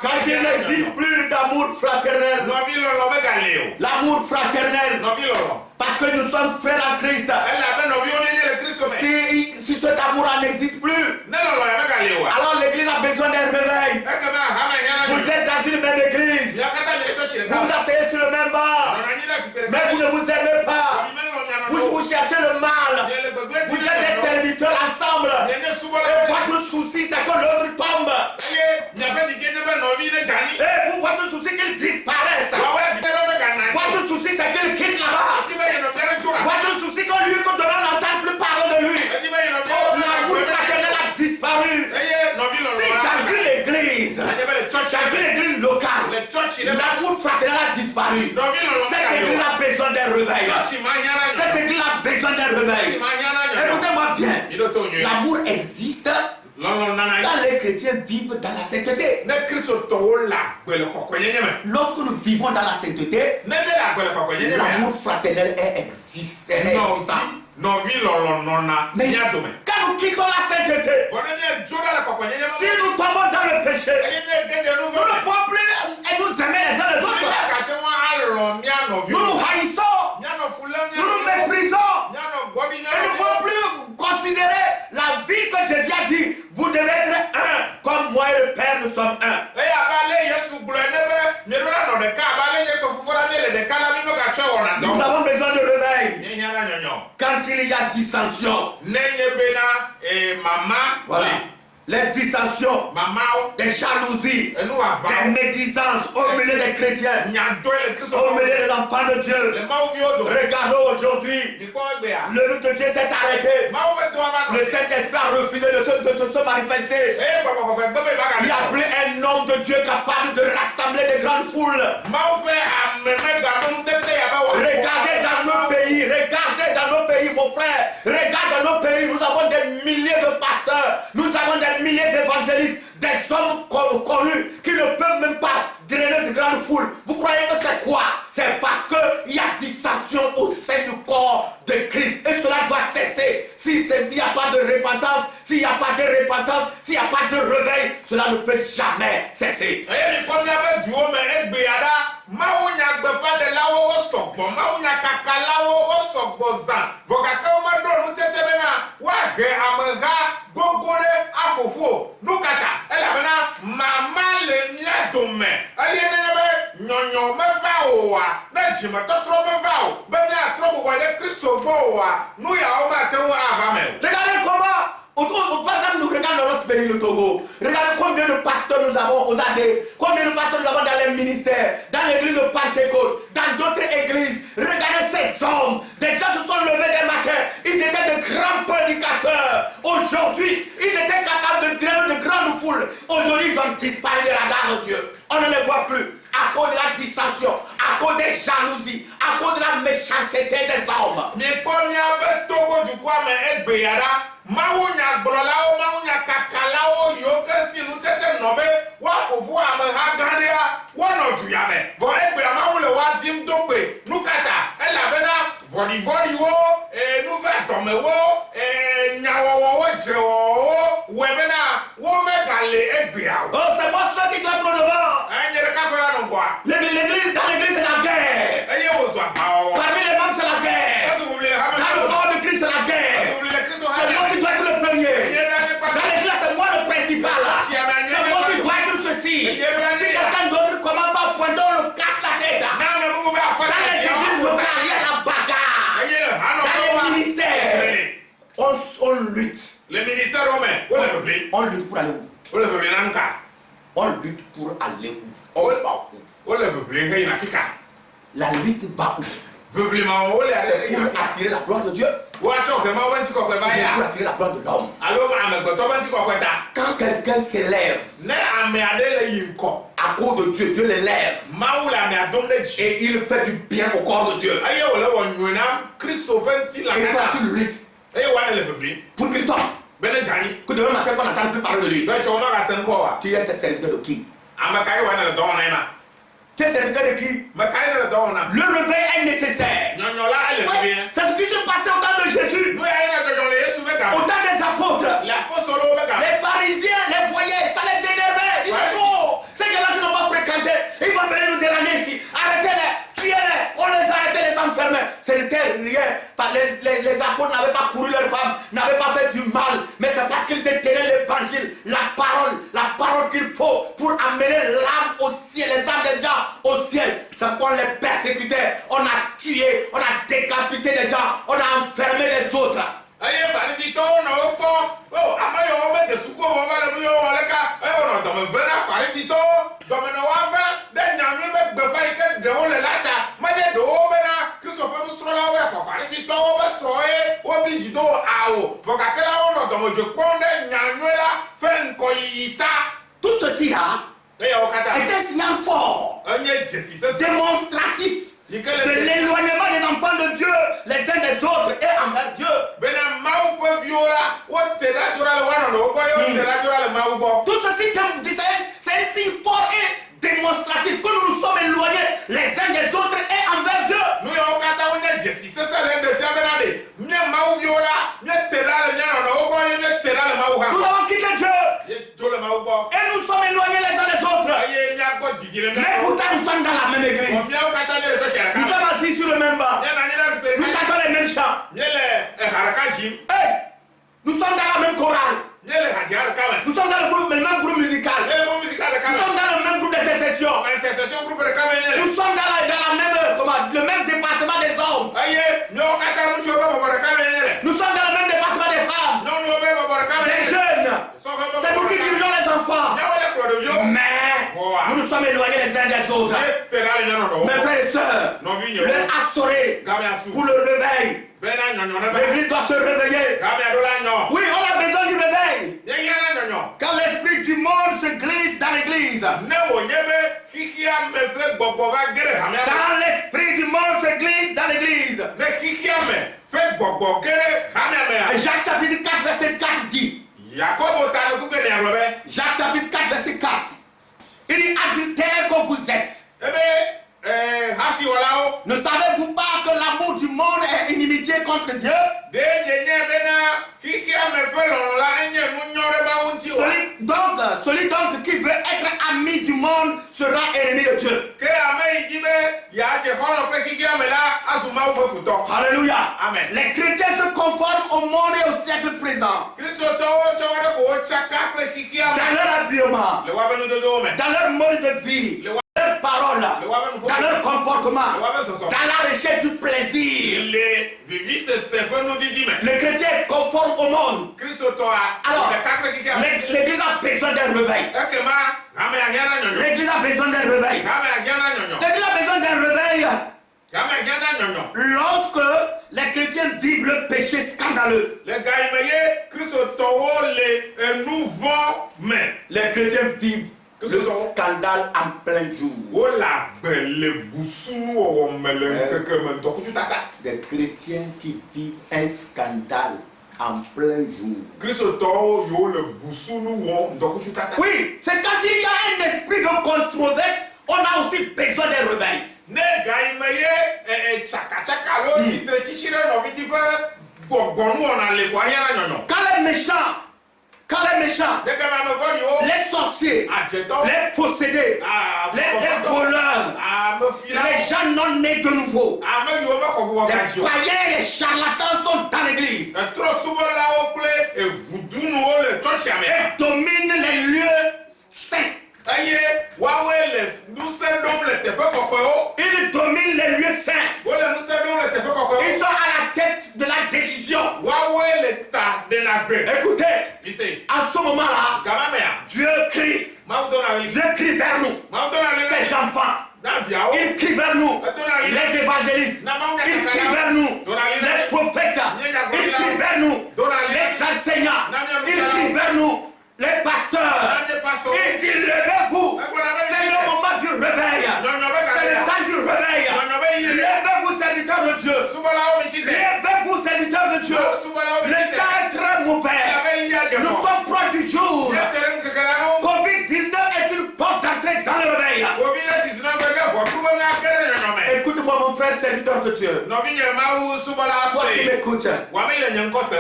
B: Quand il n'existe plus d'amour fraternel. L'amour fraternel. Parce que nous sommes frères en Christ. Si cet amour n'existe plus, alors l'église a besoin d'un réveil. Vous êtes dans une même église. Vous vous asseyez sur le même banc. Mais vous ne vous aimez pas. Vous cherchez le mal. Vous êtes des serviteurs ensemble. Et votre souci, c'est que l'autre tombe. Et vous, votre souci, qu'il disparaisse. Votre souci, c'est qu'il quitte là-bas. Dans une église locale,
C: Le church in
B: l'amour fraternel a disparu.
C: No vi lo
B: Cette église a besoin d'un réveil.
C: Church manyana.
B: Cette église a besoin d'un réveil. Écoutez-moi bien. L'amour existe quand les chrétiens vivent dans la sainteté. Lorsque nous vivons dans la sainteté, l'amour fraternel est existant. Mais quand nous quittons la sainteté, si nous tombons dans le péché, nous ne pouvons plus nous aimer les uns les autres. Nous nous haïssons, nous nous méprisons. Et nous ne pouvons plus considérer la vie que Jésus a dit. Vous devez être un, comme moi et le Père nous sommes un. Nous avons besoin de réveil. Quand il y a dissension, voilà. Les dissensions, des jalousies, des médisances au milieu des chrétiens, au milieu des enfants de Dieu. Regardons aujourd'hui, le route de Dieu s'est arrêté. Le Saint-Esprit a refusé de se manifester. Il a appelé un homme de Dieu capable de rassembler des grandes foules. Regardez dans nos pays, mon frère. Regarde dans nos pays, nous avons des milliers de pasteurs. Nous avons des milliers d'évangélistes, des hommes connus qui ne peuvent même pas drainer de grandes foules. Vous croyez que c'est quoi? C'est parce qu'il y a dissension au sein du corps de Christ. Et cela doit cesser. S'il n'y a pas de repentance, s'il n'y a pas de repentance, s'il n'y a pas de réveil, cela ne peut jamais cesser. Regardez comment, par exemple, nous regardons dans notre pays, le Togo. Regardez combien de pasteurs nous avons aux AD, combien de pasteurs nous avons dans les ministères, dans l'église de Pentecôte, dans d'autres églises. Regardez ces hommes. Des gens se sont levés des matins. Ils étaient de grands prédicateurs. Aujourd'hui, ils étaient capables de drainer de grandes foules. Aujourd'hui, ils ont disparu des radars de Dieu. On ne les voit plus. À cause de la dissension, à cause des jalousies, à cause de la méchanceté des hommes. Oh, c'est moi ça qui doit être devant. L'église, dans l'église, c'est la guerre. Parmi les membres, c'est la guerre. Dans le corps de Christ, c'est la guerre. C'est moi qui dois être le premier. Dans l'église, c'est moi le principal. C'est moi qui dois être ceci. Si quelqu'un d'autre commence par pointer, on le casse la tête. Dans les églises locales, il y a la bagarre. Dans les ministères, on lutte.
C: Les ministères romains,
B: on lutte pour aller où? On lutte pour aller où? On va où? La lutte va où? C'est pour attirer la gloire de Dieu. Pour attirer la gloire de l'homme. Quand quelqu'un s'élève à cause de Dieu, Dieu l'élève. Et il fait du bien au corps de Dieu. Et toi tu luttes pour qu'il tombe. Que demain matin qu'on n'entende plus parler de lui. Tu es serviteur de qui? Tu es serviteur de qui? Le réveil est nécessaire. C'est ce qui se passait au temps de Jésus. Au temps des apôtres. Les pharisiens, les voyaient, ça les énervait. Ils disaient, oh, ces gens-là qui n'ont pas fréquenté, ils vont venir nous déranger ici. Arrêtez-les, tuez-les. On les arrêtait, les enfermait. Ce n'était rien. Les apôtres n'avaient pas couru leurs femmes, n'avaient pas fait du mal. Mais c'est parce qu'ils détenaient l'évangile, la parole qu'il faut pour amener l'âme au ciel, les âmes des gens au ciel. C'est pourquoi on les persécutait, on a tué, on a décapité des gens, on a enfermé les autres. Tout ceci là, démonstratif de l'éloignement des enfants de Dieu les uns des autres et envers Dieu. Tout ceci, c'est un signe fort et démonstratif que nous nous sommes éloignés les uns des autres et envers Dieu. Nous avons quitté Dieu et nous sommes éloignés les uns des autres. Mais pourtant nous sommes dans la même église. Nous sommes assis sur le même banc. Nous chantons les mêmes chants. Hey, nous sommes dans la même chorale. Nous sommes dans le même groupe musical. Nous sommes dans le même groupe d'intercession. Nous sommes dans le même département des hommes. Nous sommes dans le même département des femmes. Des jeunes. C'est nous qui dirigeons les enfants. Mais nous nous sommes éloignés les uns des autres. Mes frères et sœurs, leur assurer pour le réveil. L'église doit se réveiller. Oui, on a besoin du réveil. Quand l'esprit du monde se glisse dans l'église. Quand l'esprit du monde se glisse dans l'église. Jacques chapitre 4 verset 4 dit. Jacques chapitre 4 verset 4. Il dit adultère que vous êtes. Ne savez-vous pas que l'amour du monde est inimitié contre Dieu? Celui donc qui veut être ami du monde sera ennemi de Dieu. Alléluia. Amen. Les chrétiens se conforment au monde et au siècle présent. Dans leur habillement, dans leur mode de vie, leur parole, dans leur comportement, dans la recherche du plaisir. Le chrétien est conforme au monde. Alors, l'église a besoin d'un réveil. L'église a besoin d'un réveil. L'église a besoin d'un réveil. Lorsque les chrétiens vivent le péché scandaleux, les chrétiens vivent le scandale en plein jour. Des chrétiens qui vivent un scandale en plein jour. Oui, c'est quand il y a un esprit de controverse, on a aussi besoin d'un réveil. Quand les méchants, les sorciers, les possédés, les voleurs, les gens non nés de nouveau, les païens et les charlatans sont dans l'église et dominent les lieux saints. Ils dominent les lieux saints. Ils sont à la tête de la décision. Écoutez, à ce moment-là, Dieu crie. Dieu crie vers nous. Ses enfants. Il crie vers nous. Les évangélistes. Il crie vers nous. Les prophètes. Il crie vers nous. Les enseignants. Il crie vers nous. Les pasteurs. Il dit levez-vous. C'est le moment du réveil. C'est le temps du réveil. Levez-vous, serviteurs de Dieu. Levez-vous, serviteurs de Dieu. Le temps est très mauvais. Nous sommes proches du jour. Covid-19 est une porte d'entrée dans le réveil. Écoute-moi, mon frère, serviteur de Dieu. Toi qui m'écoutes,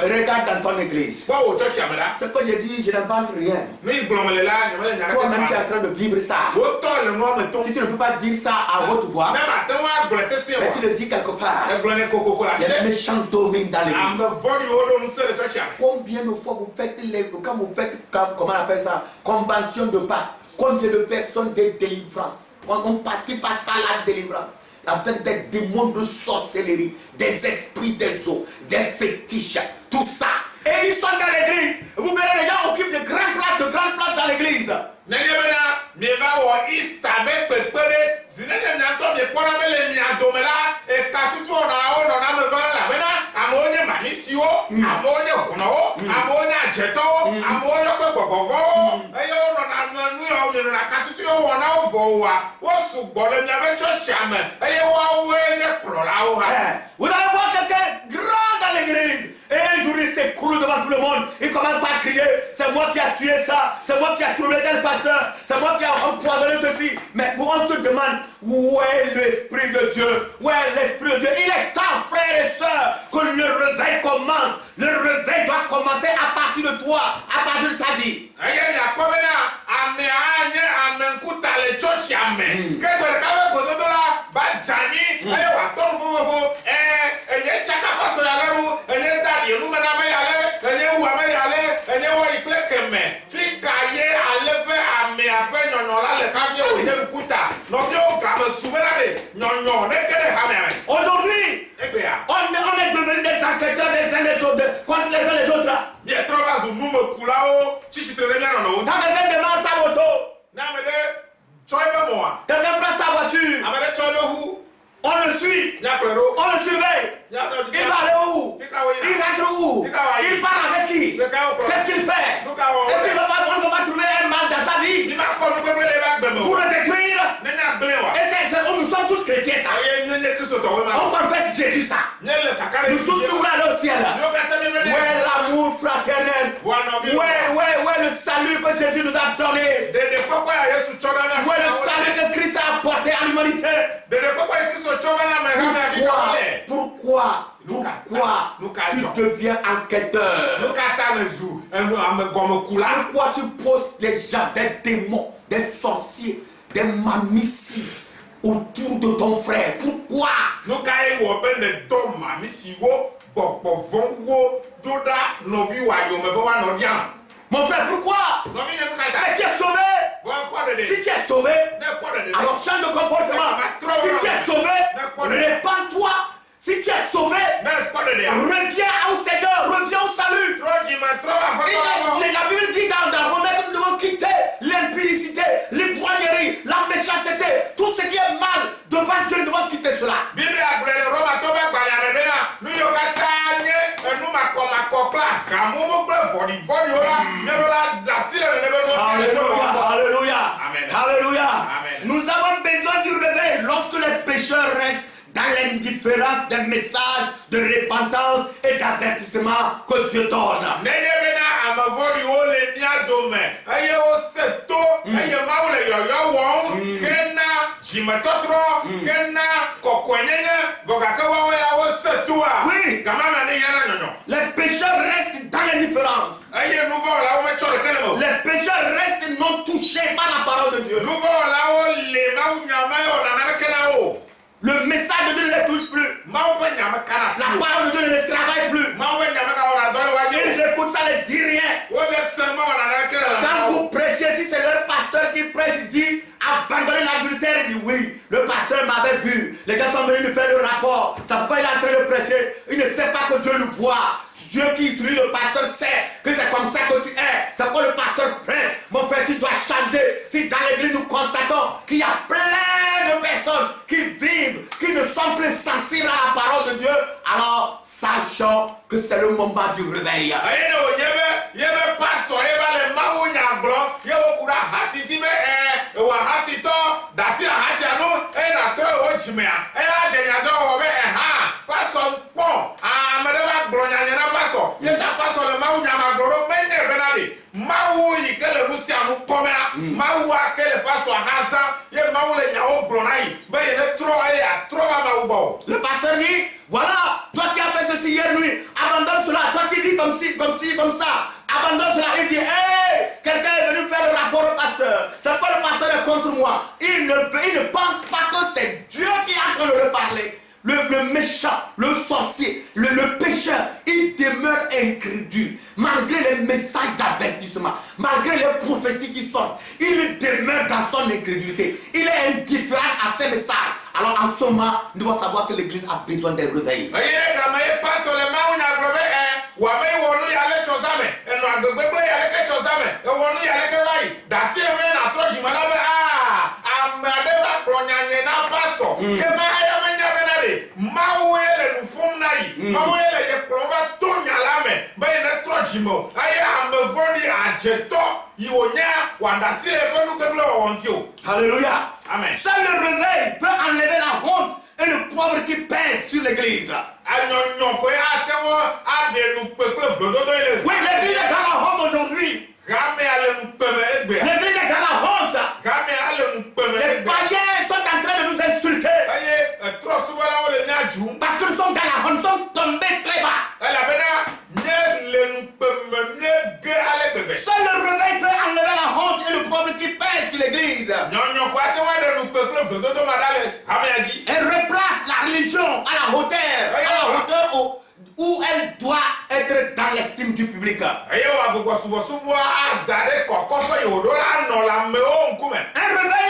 B: regarde dans ton église. Ce que je dis, je n'invente rien. Toi-même, tu es en train de vivre ça. Si tu ne peux pas dire ça à haute voix, mais tu le dis quelque part. Il y a des méchants dominent dans l'église. Combien de fois vous faites quand vous faites, comment on appelle ça, convention de Pâques, combien de personnes de délivrance, qui passent par la délivrance, avec des démons de sorcellerie, des esprits des eaux, des fétiches, tout ça. Et ils sont dans l'église. Vous verrez, les gens occupent de grandes places dans l'église.
A: Vous allez voir quelqu'un grand dans l'église. Et un jour, il s'écroule devant tout le monde. Il commence pas à crier. C'est moi qui a tué ça. C'est moi qui a troublé tel pasteur. C'est moi qui a empoisonné ceci. Mais on se demande, où est l'Esprit de Dieu? Où est l'Esprit de Dieu? Il est temps, frères et sœurs, que le réveil commence. Le réveil doit commencer à partir de toi, à partir de ta vie. Aujourd'hui, on est devenus des enquêteurs des uns des autres, contre les uns les autres. Quand quelqu'un demande sa moto, quelqu'un prend sa voiture, on le suit, on le surveille. Il va aller où? Il rentre où? Il parle avec qui? Qu'est-ce qu'il fait? Est-ce qu'il on ne va pas trouver un mal dans sa vie pour le détruire? Et nous sommes tous chrétiens, ça. On confesse Jésus, ça. Nous tous nous allons au ciel. Où est l'amour fraternel? Où est le salut que Jésus nous a donné? Où est le salut que Christ a apporté à l'humanité? Pourquoi tu deviens enquêteur? Pourquoi tu poses des gens, des démons, des sorciers, des mamici autour de ton frère? Pourquoi? Mon frère, pourquoi? Mais tu es sauvé. Si tu es sauvé, alors change de comportement. Si tu es sauvé, répands-toi. Si tu es sauvé, reviens au Seigneur, reviens au salut. La Bible dit dans Romains que nous devons quitter l'impudicité, l'ivrognerie, la méchanceté, tout ce qui est mal devant Dieu, nous devons quitter cela. Alléluia. Alléluia. Nous avons besoin du réveil lorsque les pécheurs restent dans l'indifférence des messages de repentance et d'avertissement que Dieu donne. Oui. Les pécheurs restent dans l'indifférence. Les pécheurs restent non touchés par la parole de Dieu. Le message de Dieu ne les touche plus. La parole de Dieu ne les travaille plus. Ils écoutent ça, ils ne disent rien. Quand vous prêchez, si c'est leur pasteur qui prêche, il dit abandonnez l'adultère, il dit oui. Le pasteur m'avait vu. Les gars sont venus lui faire le rapport. C'est pourquoi il est en train de prêcher. Il ne sait pas que Dieu le voit. Dieu qui utilise le pasteur sait que c'est comme ça que tu es. C'est pourquoi le pasteur prêche. Mon frère, tu dois changer. Si dans l'église nous constatons qu'il y a plein de personnes qui vivent, qui ne sont plus sensibles à la parole de Dieu, alors sachons que c'est le moment du réveil. Le pasteur dit, voilà, toi qui as fait ceci hier nuit, abandonne cela. Toi qui dis comme ci, comme ça, abandonne cela. Il dit, hey, quelqu'un est venu faire le rapport au pasteur. C'est pas le pasteur est contre moi. Il ne pense pas que c'est Dieu qui est en train de le parler. Le méchant, le sorcier, le pécheur, il demeure incrédule. Malgré les messages d'avertissement, malgré les prophéties qui sortent, il demeure dans son incrédulité. Il est indifférent à ces messages. Alors en ce moment, nous devons savoir que l'église a besoin d'un réveil. Alléluia.
C: Amen.
A: Seul le réveil peut enlever la honte et le poivre qui pèse sur l'église. Oui, l'église est dans la honte aujourd'hui. L'église est dans la honte. Les païens sont en train de nous insulter. Parce que nous sommes dans la honte, nous sommes tombés très bas. Seul le réveil peut enlever la honte et le problème qui pèse sur l'église. Elle replace la religion à la hauteur où elle doit être dans l'estime du public. Un réveil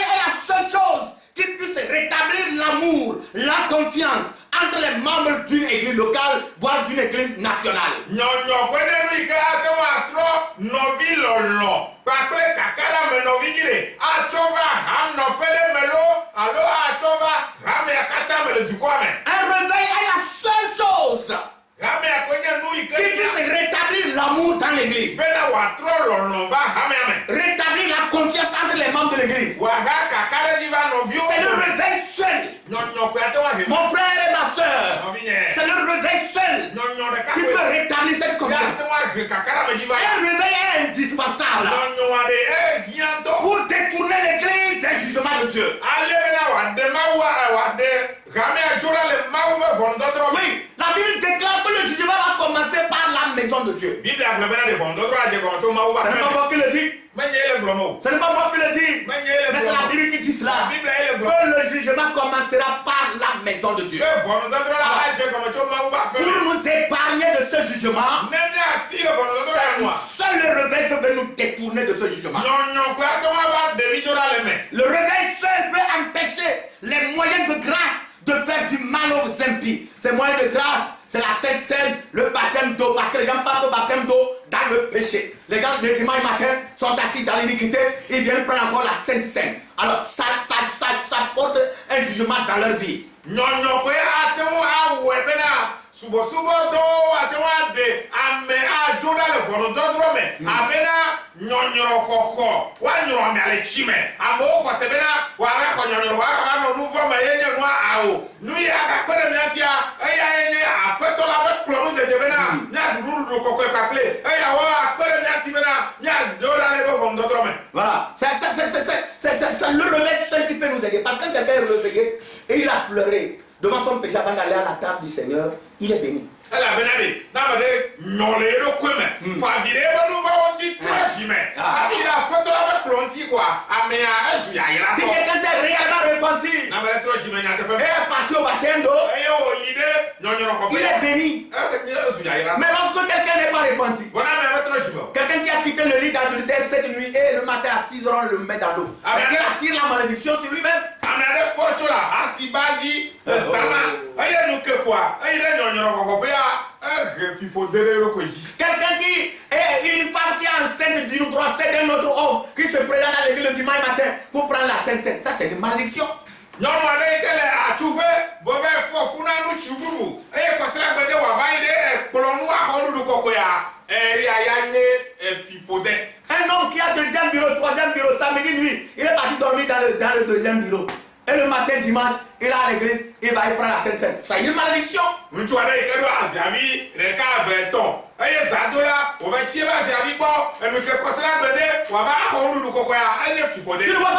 A: est la seule chose qui puisse rétablir l'amour, la confiance entre les membres d'une église locale, voire d'une église nationale. Un réveil est la seule chose qui puisse rétablir l'amour dans l'église. Rétablir la confiance entre les membres de l'église. C'est le réveil seul. Mon frère et ma soeur, c'est le réveil seul qui peut rétablir cette confiance. Un réveil est indispensable pour détourner l'église des jugements de Dieu. Oui, la Bible déclare que le jugement va commencer par la maison de Dieu. Ce n'est pas moi qui le dis. Ce n'est pas moi qui le dis. Mais c'est la Bible qui dit cela. Que le jugement commencera par la maison de Dieu. Pour nous épargner de ce jugement, seul le réveil peut nous détourner de ce jugement. Le réveil seul peut empêcher les moyens de grâce de faire du mal aux impies. Ces moyens de grâce, c'est la Sainte Seine, le baptême d'eau. Parce que les gens parlent de baptême d'eau dans le péché. Les gens, le dimanche matin, sont assis dans l'iniquité. Ils viennent prendre encore la Sainte Seine. Alors, ça porte un jugement dans leur vie. Voilà, c'est le réveil seul qui peut nous aider. Parce que quelqu'un est réveillé et il a pleuré devant son péché avant d'aller à la table du Seigneur, il est béni. Si quelqu'un s'est réellement repenti et est parti au baptême d'eau, il est béni. Mais lorsque quelqu'un n'est pas repenti, quelqu'un qui a quitté le lit d'adultère cette nuit et le matin à 6 heures on le met dans l'eau, et qui attire la malédiction sur lui-même. Quelqu'un qui est une femme qui est enceinte d'une grossesse d'un autre homme qui se présente à l'église le dimanche matin pour prendre la Sainte Seine, ça c'est une malédiction. Un homme qui a deuxième bureau, troisième bureau, samedi nuit, il est parti dormir dans le deuxième bureau. Et le matin, dimanche, il est à l'église, il va y prendre la Sainte Seine. Ça y est, une malédiction. Tu ne vois pas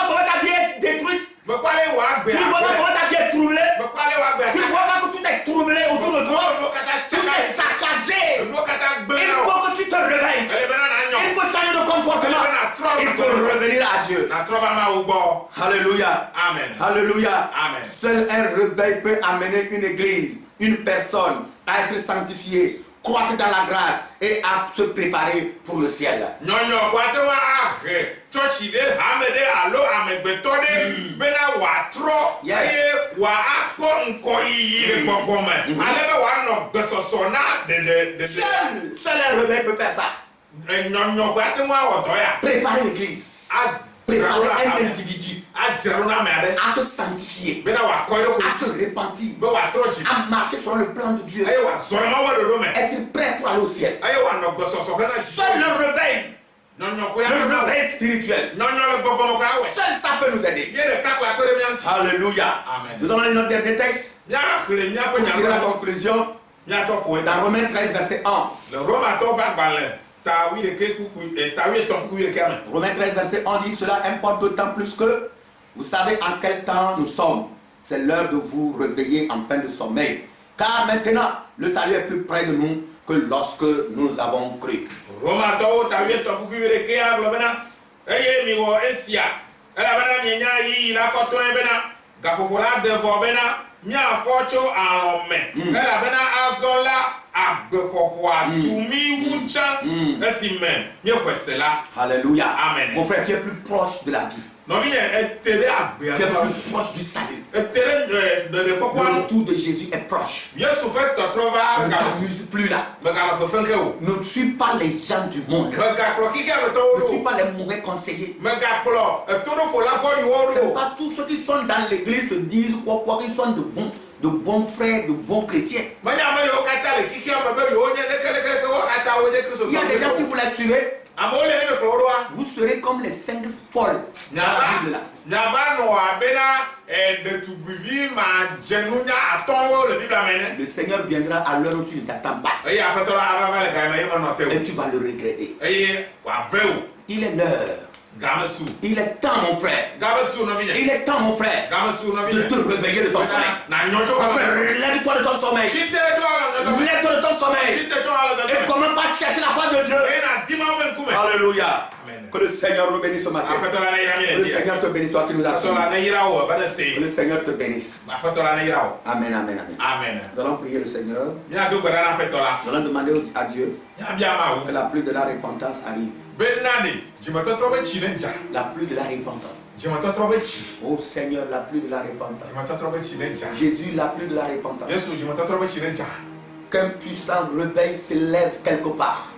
A: comment ta vie est détruite. Tu ne vois pas comment ta vie est troublée. Tu ne vois pas que tout est troublé autour de toi. Tout est saccagé. Il faut que tu te réveilles. Il faut changer de comportement. Il faut revenir à Dieu. Alléluia.
C: Amen.
A: Alléluia.
C: Amen.
A: Seul un réveil peut amener une église, une personne à être sanctifiée, croître dans la grâce et à se préparer pour le ciel. Seul un réveil peut faire ça. Préparer l'église. Préparer un individu à se sanctifier, à se repentir, à marcher sur le plan de Dieu, être prêt pour aller au ciel. Seul le réveil spirituel, seul ça peut
B: peut nous aider. Alléluia.
C: Amen.
B: Nous donnons notre dernier texte. Pour tirer la conclusion. Dans Romains 13, verset 11. Romains 13, verset 11 dit: cela importe d'autant plus que vous savez en quel temps nous sommes. C'est l'heure de vous réveiller en peine de sommeil. Car maintenant, le salut est plus près de nous que lorsque nous avons cru. Alléluia.
C: Amen.
B: Mon frère, tu es plus proche de la vie. Tu es plus proche du salut. Le retour de Jésus est proche. Ne t'amuse plus là. Ne suis pas les gens du monde. Ne suis pas les mauvais conseillers. Ce n'est pas tous ceux qui sont dans l'église se disent quoi qu'ils sont de bons frères, de bons chrétiens. Il y a des gens, si vous les suivez, vous serez comme les 5 Paul dans la Bible là. Le Seigneur viendra à l'heure où tu ne t'attends pas. Et tu vas le regretter. Il est l'heure. Il est temps, mon frère. Il est temps, mon frère, de te réveiller de ton sommeil. Mon frère, lève-toi de ton sommeil. Lève-toi de ton sommeil. Et commence par chercher la face de Dieu. Alléluia. Que le Seigneur nous bénisse ce matin. Que le Seigneur te bénisse, toi qui nous as suivis. Que le Seigneur te bénisse. Amen, amen, amen. Nous allons prier le Seigneur. Nous allons demander à Dieu que la pluie de la repentance arrive. La pluie de la repentance. Oh Seigneur, la pluie de la repentance. Jésus, la pluie de la repentance. Qu'un puissant réveil s'élève quelque part.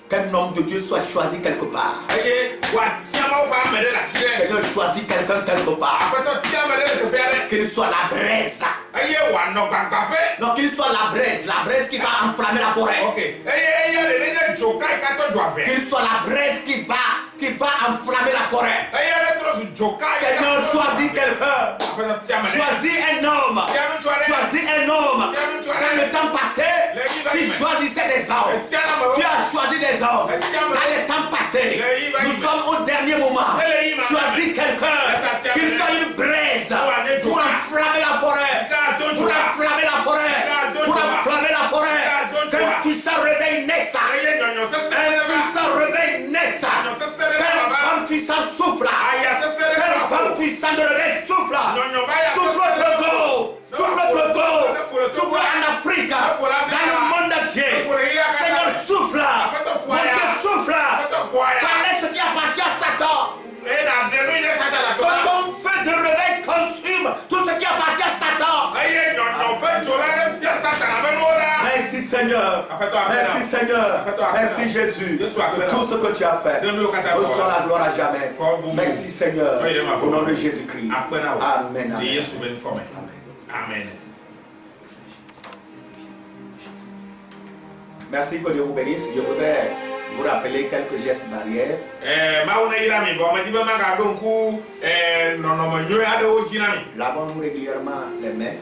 B: Qu'un homme de Dieu soit choisi quelque part. Seigneur, choisis quelqu'un quelque part. Qu'il soit la braise. Non, qu'il soit la braise qui va enflammer la forêt. Qu'il soit la braise qui va enflammer la forêt. Seigneur, choisis quelqu'un. Choisis un homme. Choisis un homme. Dans le temps passé, tu choisissais des hommes. Tu as choisi des hommes. Dans le temps passé, nous sommes au dernier moment. Choisis quelqu'un. Qu'il soit une braise pour enflammer la forêt. Pour enflammer la forêt. Pour enflammer la forêt. Qu'un puissant réveil naisse. Un puissant réveil naisse. Qu'un puissant souffle. Qu'un puissant de réveil souffle. Souffle Togo. Souffle Togo. Souffle en Afrique. Dans le monde entier. Seigneur, souffle. Mon Dieu, souffle. Parlez ce qui appartient à Satan. Que ton feu de réveil consume tout ce qui appartient à Satan. Merci Seigneur. Merci Seigneur. Merci Jésus de tout ce que tu as fait. Reçois la gloire à jamais. Merci Seigneur. Au nom de Jésus-Christ. Amen. Amen. Merci, que Dieu vous bénisse. Je voudrais vous rappeler quelques gestes barrières. Lavons-nous régulièrement les mains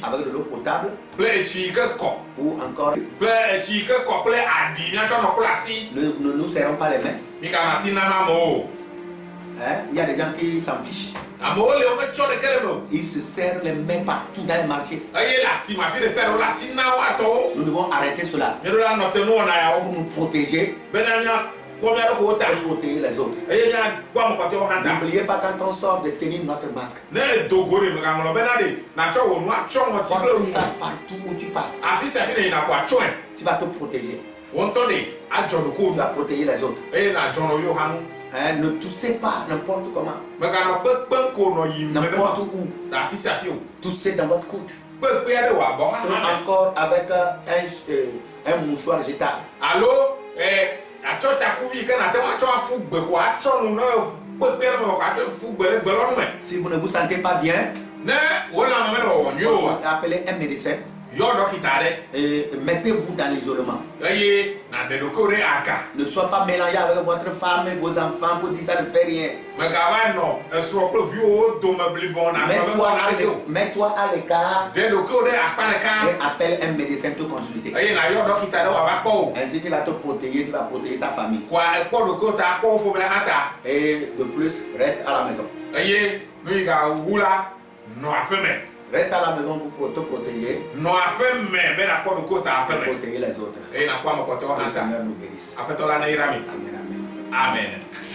B: avec de l'eau potable ou encore ne nous serrons pas les mains. Il y a des gens qui s'en fichent. Ils se serrent les mains partout dans les marchés. Nous devons arrêter cela pour nous protéger et protéger les autres. N'oubliez pas, quand on sort, de tenir notre masque. Porte ça partout où tu passes. Tu vas te protéger. Tu vas protéger les autres. Ne toussez pas n'importe comment. N'importe où. Toussez dans votre coude. Encore avec un mouchoir jetable. Si vous ne vous sentez pas bien, appelez un médecin. Et mettez-vous dans l'isolement. Ne sois pas mélangé avec votre femme et vos enfants pour dire ça ne fait rien. Mets-toi à l'écart et appelle un médecin te consulter. Ainsi tu vas te protéger, tu vas protéger ta famille. Et de plus, reste à la maison. Reste à la maison pour te protéger. Pour protéger les autres. Que le Seigneur nous bénisse.
C: Amen.
B: Amen, amen.
C: Amen.